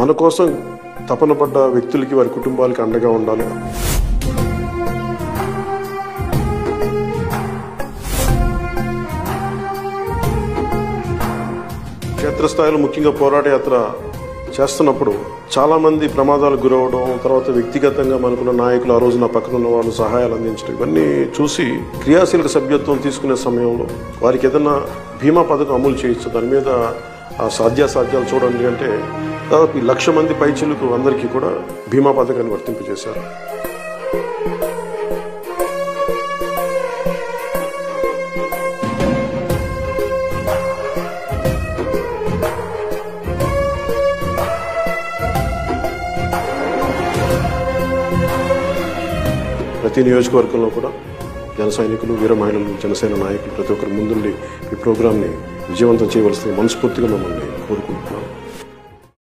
మన కోసం తపన పడ్డ వ్యక్తులకి వారి కుటుంబాలకి అండగా ఉండాలి. క్షేత్రస్థాయిలో ముఖ్యంగా పోరాట యాత్ర చేస్తున్నప్పుడు చాలామంది ప్రమాదాలకు గురవడం, తర్వాత వ్యక్తిగతంగా మనకున్న నాయకులు ఆ రోజు నా పక్కన ఉన్న వాళ్ళు సహాయాలు అందించడం, ఇవన్నీ చూసి క్రియాశీలక సభ్యత్వం తీసుకునే సమయంలో వారికి ఏదైనా బీమా పథకం అమలు చేయొచ్చు, దాని మీద ఆ సాధ్యాసాధ్యాలు చూడండి అంటే దాదాపు 1,00,000 మంది పైచిలకు అందరికీ కూడా బీమా పథకాన్ని వర్తింపజేశారు. ప్రతి నియోజకవర్గంలో కూడా జన సైనికులు, వీర మహిళలు, జనసేన నాయకులు ప్రతి ఒక్కరు ముందుండి ఈ ప్రోగ్రాంని విజయవంతం చేయవలసింది మనస్ఫూర్తిగా మిమ్మల్ని కోరుకుంటున్నాను.